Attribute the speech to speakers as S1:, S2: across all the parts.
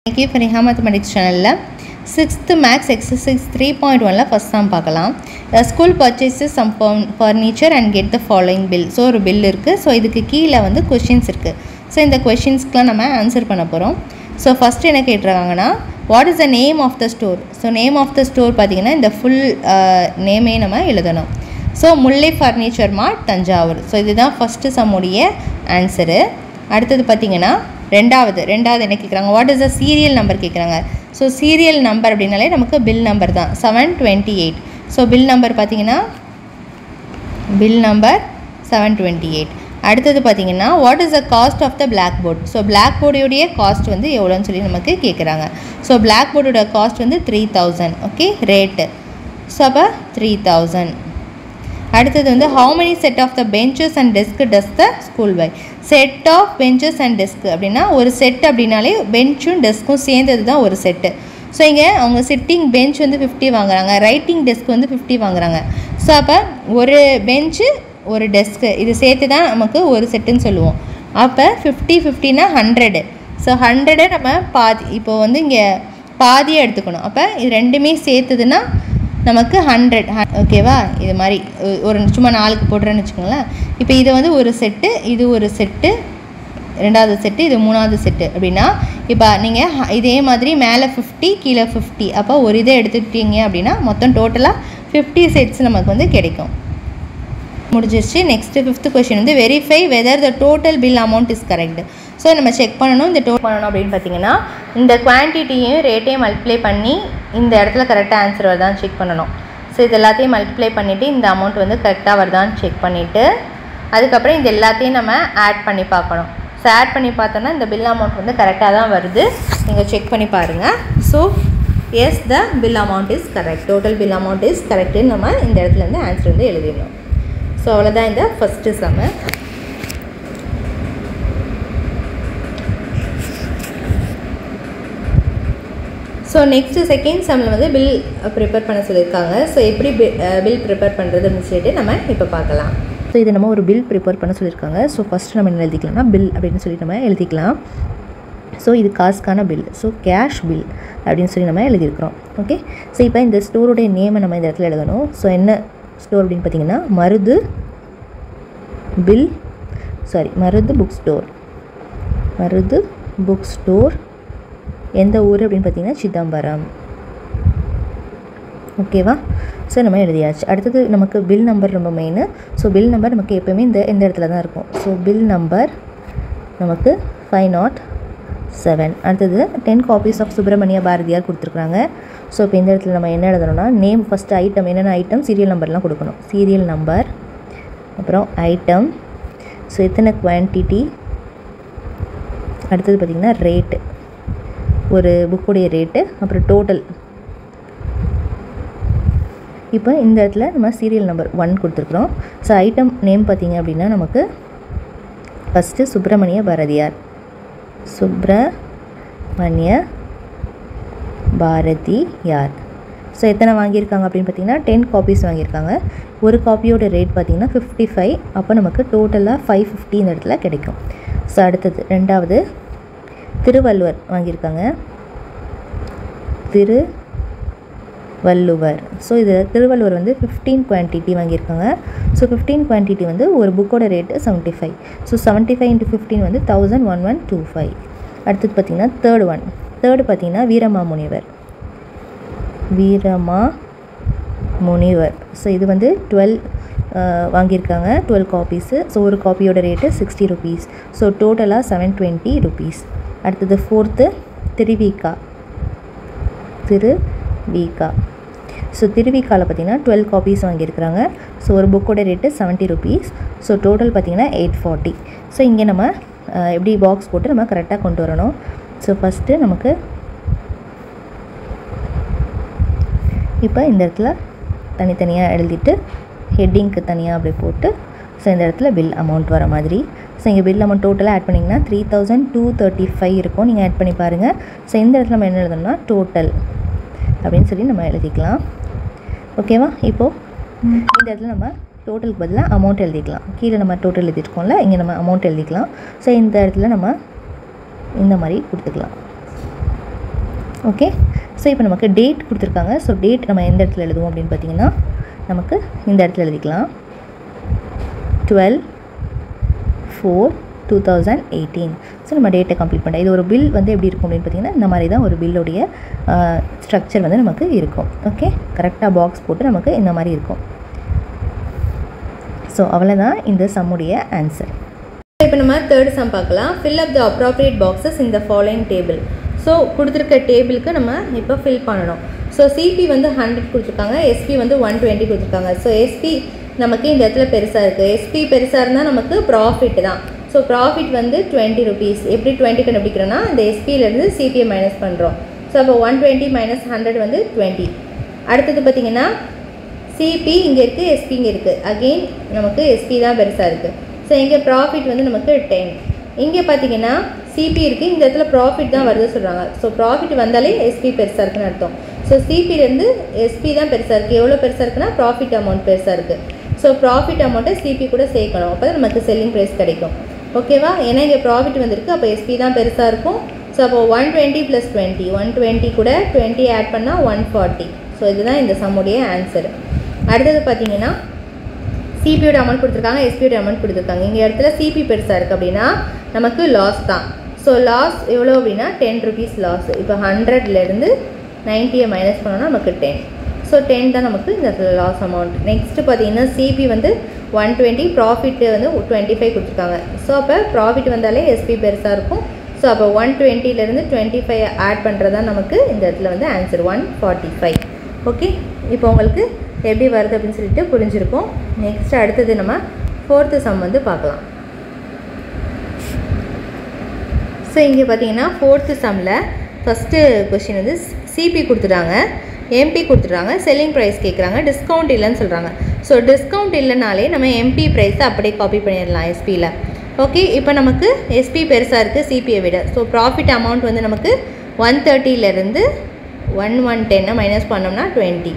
S1: Thank you for Neha Mathematics channel. 6th Max exercise 3.1 first sum பார்க்கலாம். The school purchases some furniture and get the following bill. So ஒரு bill இருக்கு. So இதுக்கு கீழே வந்து questions இருக்கு. So இந்த questionsக்குலாம் நம்ம answer பண்ண போறோம். So first என்ன கேட்டிருக்காங்கன்னா what is the name of the store? So name of the store பார்த்தீங்கன்னா இந்த full நேமே நம்ம எழுதணும். So முல்லை furniture mart தஞ்சாவூர். So இதுதான் first sum உடைய answer. அடுத்தது பார்த்தீங்கன்னா ரெண்டாவது என்ன கேக்குறாங்க what is the serial number கேக்குறாங்க so serial number அப்படினாலே நமக்கு bill number தான் 728 so bill number பாத்தீங்கன்னா bill number 728 அடுத்து பாத்தீங்கன்னா what is the cost of the blackboard so blackboard உடைய cost வந்து எவ்வளவுன்னு சொல்லி நமக்கு கேக்குறாங்க so blackboard உடைய cost வந்து 3000 okay rate so அப்ப 3000 அடுத்து வந்து how many set of the benches and desk does the school buy set of benches and desk அப்படினா ஒரு செட் அப்படினாலே பெஞ்சும் டெஸ்க்கும் சேர்ந்தது தான் ஒரு செட் சோ இங்க அவங்க சிட்டிங் பெஞ்ச் வந்து 50 வாங்குறாங்க ரைட்டிங் டெஸ்க் வந்து 50 வாங்குறாங்க சோ அப்ப ஒரு பெஞ்ச் ஒரு டெஸ்க் இது சேர்த்து தான் நமக்கு ஒரு செட்னு சொல்லுவோம் அப்ப 50 50 னா 100 சோ 100 நம்ம பாதி இப்போ வந்து இங்க பாதியை எடுத்துக்கணும் அப்ப இது ரெண்டுமே சேர்த்ததுனா நமக்கு 100 ஓகேவா இது மாதிரி ஒரு சும்மா 4க்கு போடுறேன்னு வெச்சுக்கோங்களேன் இப்போ இது வந்து ஒரு செட் இது ஒரு செட் இரண்டாவது செட் இது மூணாவது செட் அப்படினா இப்போ நீங்க இதே மாதிரி மேலே 50 கீழ 50 அப்ப ஒரு இதை எடுத்துட்டீங்க அப்படினா மொத்தம் டோட்டலா 50 செட்ஸ் நமக்கு வந்து கிடைக்கும் முடிஞ்சிருச்சு நெக்ஸ்ட் 5th क्वेश्चन வந்து verify weather the total bill amount is correct so நம்ம செக் பண்ணனும் இந்த டோட்டல் பண்ணனும் அப்படினு பாத்தீங்கன்னா இந்த குவாண்டிட்டியையும் ரேட்டையும் மல்டிப்ளை பண்ணி இந்த இடத்துல கரெக்ட்டா ஆன்சர் வருதான்னு செக் பண்ணனும் சோ இது எல்லாத்தையும் மல்டிப்ளை பண்ணிட்டு இந்த அமௌண்ட் வந்து கரெக்ட்டா வருதான்னு செக் பண்ணிட்டு அதுக்கு அப்புறம் இந்த எல்லாத்தையும் நம்ம ஆட் பண்ணி பார்க்கணும் சோ ஆட் பண்ணி பார்த்தோம்னா இந்த bill amount வந்து கரெக்ட்டா தான் வருது நீங்க செக் பண்ணி பாருங்க so yes the bill amount is correct total bill amount is correct ன்னு நம்ம இந்த இடத்துல இருந்து ஆன்சர் வந்து எழுதிடணும் சோ அவ்வளவுதான் இந்த first sum So next second sum வந்து bill prepare பண்ண சொல்லிருக்காங்க சோ எப்படி bill prepare பண்றதுன்னு சொல்லிட்டு நம்ம இப்ப பார்க்கலாம் சோ இது நம்ம ஒரு bill prepare பண்ண சொல்லிருக்காங்க சோ ஃபர்ஸ்ட் நம்ம என்ன எழுதிக்கலாம்னா bill அப்படினு சொல்லி நம்ம எழுதிக்கலாம் சோ இது காசுக்கான bill சோ cash bill அப்படினு சொல்லி நம்ம எழுதி இருக்கோம் ஓகே சோ இப்போ இந்த ஸ்டோரோட நேம் நம்ம இந்த இடத்துல எழுதணும் சோ என்ன ஸ்டோர் அப்படினு பாத்தீங்கன்னா மருது புக் ஸ்டோர் எந்த ஊர் அப்படினு பாத்தீங்கன்னா சிதம்பரம் ஓகேவா சோ நம்ம எழுதியாச்சு அடுத்து நமக்கு bill நம்பர் ரொம்ப மெயின் சோ bill நம்பர் நமக்கு எப்பவுமே இந்த இடத்துல தான் இருக்கும் சோ bill நம்பர் நமக்கு 507 அடுத்து 10 copies of சுப்ரமணிய பாரதியார் கொடுத்திருக்காங்க சோ இப்போ இந்த இடத்துல நம்ம என்ன எழுதணும்னா நேம் ஃபர்ஸ்ட் ஐட்டம் என்னென்ன ஐட்டம் சீரியல் நம்பர்லாம் கொடுக்கணும் சீரியல் நம்பர் அப்புறம் ஐட்டம் சோ எத்தனை குவாண்டிட்டி அடுத்து பாத்தீங்கன்னா ரேட் ஒரு புக்கோட ரேட் அப்புறம் டோட்டல் இப்போ இந்த இடத்துல நம்ம சீரியல் நம்பர் 1 கொடுத்திருக்கோம் சோ ஐட்டம் நேம் பாத்தீங்க அப்படினா நமக்கு ஃபர்ஸ்ட் சுப்ரமணிய பாரதியார் சோ எத்தனை வாங்கி இருக்காங்க அப்படினு பாத்தீங்கன்னா 10 காப்பீஸ் வாங்கி இருக்காங்க ஒரு காப்பியோட ரேட் பாத்தீங்கன்னா 55 அப்ப நமக்கு டோட்டலா 550 இந்த இடத்துல கிடைக்கும் சோ அடுத்து இரண்டாவது திருவள்ளுவர் வாங்கி இருக்காங்க திருவள்ளுவர் சோ இது திருவள்ளுவர் வந்து 15 குவாண்டிட்டி வாங்கி இருக்காங்க சோ 15 குவாண்டிட்டி வந்து ஒரு புக்கோட ரேட் 75 சோ 75 * 15 வந்து 1125 அடுத்து பாத்தீங்கன்னா தேர்ட் பாத்தீங்கன்னா வீரமாமுனிவர் சோ இது வந்து 12 வாங்கி இருக்காங்க 12 காப்பீஸ் சோ ஒரு காப்பியோட ரேட் 60 rupees சோ டோட்டலா 720 rupees அடுத்து fourth திருவிகா சோ திருவிகால பாத்தீங்கன்னா 12 காப்பீஸ் வாங்கி இருக்காங்க சோ ஒரு புக்கோட ரேட் 70 rupees சோ டோட்டல் பாத்தீங்கன்னா 840 சோ இங்க நம்ம எப்படி பாக்ஸ் போட்டு நம்ம கரெக்ட்டா கொண்டு வரணும் சோ ஃபர்ஸ்ட் நமக்கு இப்போ இந்த இடத்துல தனித்தனியா எழுதிட்டு ஹெட்டிங்க்கு தனியா அப்படியே போட்டு சோ இந்த இடத்துல bill amount வர மாதிரி சோ இங்க bill amount டோட்டலா ஆட் பண்ணீங்கன்னா 3235 இருக்கும் நீங்க ஆட் பண்ணி பாருங்க சோ இந்த இடத்துல நம்ம என்ன எழுதணும்னா டோட்டல் அப்படினு சொல்லி நம்ம எழுதிக்கலாம் ஓகேவா இப்போ இந்த இடத்துல நம்ம டோட்டலுக்கு பதிலா அமௌண்ட் எழுதிக்கலாம் கீழ நம்ம டோட்டல் எழுதிருக்கோம்ல இங்க நம்ம அமௌண்ட் எழுதிக்கலாம் சோ இந்த இடத்துல நம்ம இந்த மாதிரி கொடுத்துக்கலாம் ஓகே. ஸோ இப்போ நமக்கு டேட் கொடுத்துருக்காங்க. ஸோ டேட் நம்ம எந்த இடத்துல எழுதுவோம் அப்படின்னு பார்த்தீங்கன்னா நமக்கு இந்த இடத்துல எழுதிக்கலாம். 12/4/2018. ஸோ நம்ம டேட்டை கம்ப்ளீட் பண்ணோம். இது ஒரு பில் வந்து எப்படி இருக்கும் அப்படின்னு பார்த்தீங்கன்னா இந்த மாதிரி தான் ஒரு பில்லுடைய ஸ்ட்ரக்சர் வந்து நமக்கு இருக்கும். ஓகே, கரெக்டாக பாக்ஸ் போட்டு நமக்கு இந்த மாதிரி இருக்கும். ஸோ அவ்வளோதான் இந்த சம்முடைய ஆன்சர். இப்போ நம்ம தேர்ட் சம் பார்க்கலாம். Fill up the appropriate boxes in the following table. So கொடுத்துருக்க டேபிளுக்கு நம்ம இப்போ ஃபில் பண்ணணும். ஸோ சிபி வந்து 100 கொடுத்துருக்காங்க, எஸ்பி வந்து 120 கொடுத்துருக்காங்க. ஸோ எஸ்பி நமக்கு இந்த இடத்துல பெருசாக இருக்குது. எஸ்பி பெருசாக இருந்தால் நமக்கு ப்ராஃபிட் தான். ஸோ ப்ராஃபிட் வந்து 20 rupees. எப்படி 20 கண்டுபிடிக்கிறோன்னா இந்த எஸ்பியிலேருந்து சிபியை மைனஸ் பண்ணுறோம். ஸோ அப்போ 120 minus 100 வந்து 20. அடுத்தது பார்த்திங்கன்னா சிபி இங்கே இருக்குது, எஸ்பி இங்கே இருக்குது. அகெயின் நமக்கு எஸ்பி தான் பெருசாக இருக்குது. ஸோ இங்கே ப்ராஃபிட் வந்து நமக்கு 10. இங்கே பார்த்தீங்கன்னா சிபி இருக்குது, இந்த இடத்துல ப்ராஃபிட் தான் வருது சொல்கிறாங்க. ஸோ ப்ராஃபிட் வந்தாலே எஸ்பி பெருசாக இருக்குன்னு அர்த்தம். ஸோ சிபிலேருந்து எஸ்பி தான் பெருசாக இருக்குது. எவ்வளோ பெருசாக இருக்குன்னா ப்ராஃபிட் அமௌண்ட் பெருசாக இருக்குது. ஸோ ப்ராஃபிட் அமௌண்ட்டை சிபி கூட சேர்க்கணும், அப்போ தான் நமக்கு செல்லிங் ப்ரைஸ் கிடைக்கும். ஓகேவா? ஏன்னா இங்கே ப்ராஃபிட் வந்திருக்கு, அப்போ எஸ்பி தான் பெருசாக இருக்கும். ஸோ அப்போ 120 + 20, 120 கூட 20 ஆட் பண்ணால் 140. ஸோ இதுதான் இந்த சம்முடைய ஆன்சர். அடுத்தது பார்த்தீங்கன்னா சிபியோட அமௌண்ட் கொடுத்துருக்காங்க, எஸ்பியோட அமௌண்ட் கொடுத்துருக்காங்க. இங்கே இடத்துல சிபி பெருசாக இருக்குது அப்படின்னா நமக்கு லாஸ் தான். ஸோ லாஸ் எவ்வளோ அப்படின்னா 10 rupees லாஸ். இப்போ 100லேருந்து 90 மைனஸ் பண்ணோன்னா நமக்கு 10. ஸோ 10 தான் நமக்கு இந்த லாஸ் அமௌண்ட். நெக்ஸ்ட்டு பார்த்தீங்கன்னா சிபி வந்து 120, ப்ராஃபிட்டு வந்து 25 கொடுத்துருக்காங்க. ஸோ அப்போ ப்ராஃபிட் வந்தாலே எஸ்பி பெருசாக இருக்கும். ஸோ அப்போ 120லேருந்து 25 ஆட் பண்ணுறது தான் நமக்கு இந்த இடத்துல வந்து ஆன்சர் 145. ஓகே, இப்போ உங்களுக்கு எப்படி வருது அப்படின்னு சொல்லிட்டு புரிஞ்சிருக்கும். நெக்ஸ்ட் அடுத்தது நம்ம 4th சம் வந்து பார்க்கலாம். ஸோ இங்கே பார்த்தீங்கன்னா 4th சம்மில் ஃபஸ்ட்டு கொஸ்டின் வந்து சிபி கொடுத்துட்டாங்க, எம்பி கொடுத்துட்றாங்க, செல்லிங் ப்ரைஸ் கேட்குறாங்க, டிஸ்கவுண்ட் இல்லைன்னு சொல்கிறாங்க. ஸோ டிஸ்கவுண்ட் இல்லைனாலே நம்ம எம்பி ப்ரைஸை அப்படியே காப்பி பண்ணிடலாம் எஸ்பியில். ஓகே, இப்போ நமக்கு எஸ்பி பெருசாக இருக்குது சிபியை விட. ஸோ ப்ராஃபிட் அமௌண்ட் வந்து நமக்கு 130லேருந்து 110 மைனஸ் பண்ணோம்னா 20.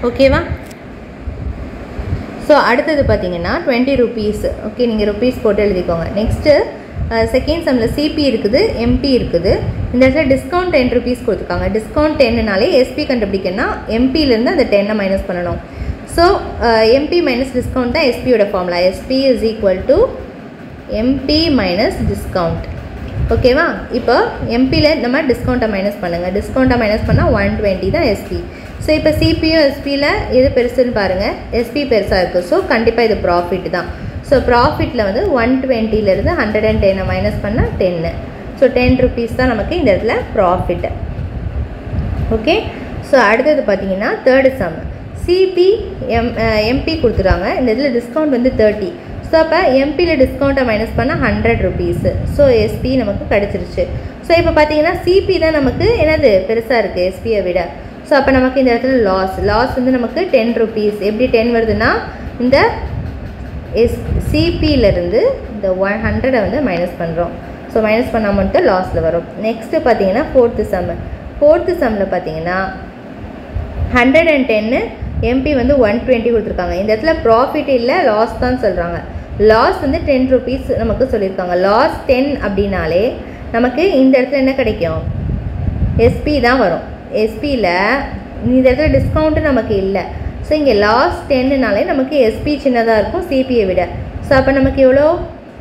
S1: ஓகேவா? ஸோ அடுத்தது பார்த்தீங்கன்னா 20 rupees. ஓகே, நீங்கள் ருபீஸ் போட்டு எழுதிக்கோங்க. நெக்ஸ்ட்டு செகண்ட் சம்மில் சிபி இருக்குது, எம்பி இருக்குது. இந்த இடத்துல டிஸ்கவுண்ட் 10 rupees கொடுத்துருக்காங்க. டிஸ்கவுண்ட் 10னாலே எஸ்பி கண்டுபிடிக்கணும்னா எம்பியிலேருந்து அந்த 10 மைனஸ் பண்ணணும். ஸோ எம்பி மைனஸ் டிஸ்கவுண்ட் தான் எஸ்பியோட formula. SP is equal to MP minus discount. ஓகேவா? இப்போ எம்பியில் நம்ம டிஸ்கவுண்ட்டை மைனஸ் பண்ணுங்கள். டிஸ்கவுண்ட்டை மைனஸ் பண்ணால் 120 தான் எஸ்பி. ஸோ இப்போ சிபியும் எஸ்பியில் எது பெருசுன்னு பாருங்கள், எஸ்பி பெருசாக இருக்குது. ஸோ கண்டிப்பாக இது ப்ராஃபிட் தான். ஸோ ப்ராஃபிட்டில் வந்து 120லேருந்து 110 மைனஸ் பண்ணால் 10. ஸோ 10 rupees தான் நமக்கு இந்த இடத்துல ப்ராஃபிட். ஓகே, ஸோ அடுத்தது பார்த்தீங்கன்னா 3rd சம். சிபி எம்பி கொடுத்துறாங்க, இந்த இதில் டிஸ்கவுண்ட் வந்து 30. ஸோ அப்போ எம்பியில் டிஸ்கவுண்ட்டை மைனஸ் பண்ணால் 100 rupees. ஸோ எஸ்பி நமக்கு கிடச்சிருச்சு. ஸோ இப்போ பார்த்தீங்கன்னா சிபி தான் நமக்கு என்னது பெருசாக இருக்குது எஸ்பியை விட. ஸோ அப்போ நமக்கு இந்த இடத்துல லாஸ் வந்து நமக்கு 10 rupees. எப்படி 10 வருதுன்னா இந்த சிபியிலேருந்து இந்த 100 வந்து மைனஸ் பண்ணுறோம். ஸோ மைனஸ் பண்ண அமௌண்ட்டு லாஸில் வரும். நெக்ஸ்ட்டு பார்த்தீங்கன்னா 4th சம். 4th சம்மில் பார்த்தீங்கன்னா 110 எம்பி வந்து 120 கொடுத்துருக்காங்க. இந்த இடத்துல ப்ராஃபிட் இல்லை, லாஸ் தான் சொல்கிறாங்க. லாஸ் வந்து 10 rupees நமக்கு சொல்லியிருக்காங்க. லாஸ் 10 அப்படின்னாலே நமக்கு இந்த இடத்துல என்ன கிடைக்கும், எஸ்பி தான் வரும். எஸ்பியில் இந்த இடத்துல டிஸ்கவுண்ட்டு நமக்கு இல்லை. ஸோ இங்கே லாஸ் 10னாலே நமக்கு எஸ்பி சின்னதாக இருக்கும் சிபியை விட. ஸோ அப்போ நமக்கு எவ்வளோ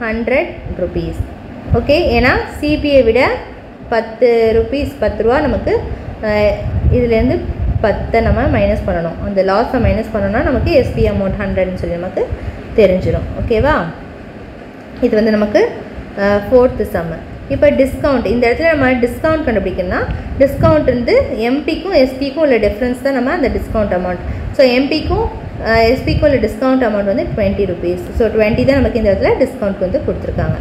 S1: 100 rupees. ஓகே, ஏன்னா சிபியை விட 10 rupees 10 ரூபா நமக்கு இதுலேருந்து 10 நம்ம மைனஸ் பண்ணணும். அந்த லாஸை மைனஸ் பண்ணோன்னா நமக்கு எஸ்பி அமௌண்ட் 100ன்னு சொல்லி நமக்கு தெரிஞ்சிடும். ஓகேவா? இது வந்து நமக்கு 4th சம். இப்போ டிஸ்கவுண்ட், இந்த இடத்துல நம்ம டிஸ்கவுண்ட் கண்டுபிடிக்கணும்னா டிஸ்கவுண்ட் வந்து எம்பிக்கும் எஸ்பிக்கும் உள்ள டிஃப்ரென்ஸ் தான் நம்ம அந்த டிஸ்கவுண்ட் அமௌண்ட். ஸோ எம்பிக்கும் எஸ்பிக்கும் உள்ள டிஸ்கவுண்ட் அமௌண்ட் வந்து 20 rupees. ஸோ 20 தான் நமக்கு இந்த இடத்துல டிஸ்கவுண்ட் வந்து கொடுத்துருக்காங்க.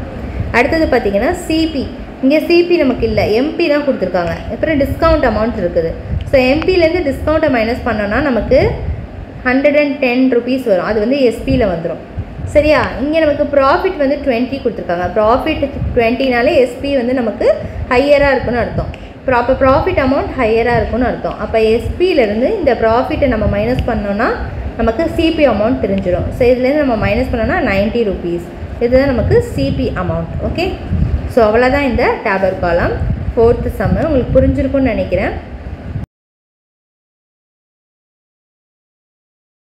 S1: அடுத்தது பார்த்தீங்கன்னா சிபி. இங்கே சிபி நமக்கு இல்லை, எம்பி தான் கொடுத்துருக்காங்க. அப்புறம் டிஸ்கவுண்ட் அமௌண்ட் இருக்குது. ஸோ எம்பியிலேருந்து டிஸ்கவுண்ட்டை மைனஸ் பண்ணோன்னா நமக்கு 110 rupees வரும். அது வந்து எஸ்பியில் வந்துடும். சரியா? இங்கே நமக்கு ப்ராஃபிட் வந்து 20 கொடுத்துருக்காங்க. ப்ராஃபிட் 20னாலே எஸ்பி வந்து நமக்கு ஹையராக இருக்குன்னு அர்த்தம். ப்ராஃபிட் அமௌண்ட் ஹையராக இருக்குன்னு அர்த்தம். அப்போ எஸ்பியிலேருந்து இந்த ப்ராஃபிட்டை நம்ம மைனஸ் பண்ணோன்னா நமக்கு சிபி அமௌண்ட் தெரிஞ்சிடும். ஸோ இதுலேருந்து நம்ம மைனஸ் பண்ணோன்னா 90 rupees. இதுதான் நமக்கு சிபி அமௌண்ட். ஓகே, ஸோ அவ்வளோதான் இந்த டேபர் காலம். 4th சம் உங்களுக்கு புரிஞ்சிருக்கும்னு நினைக்கிறேன்.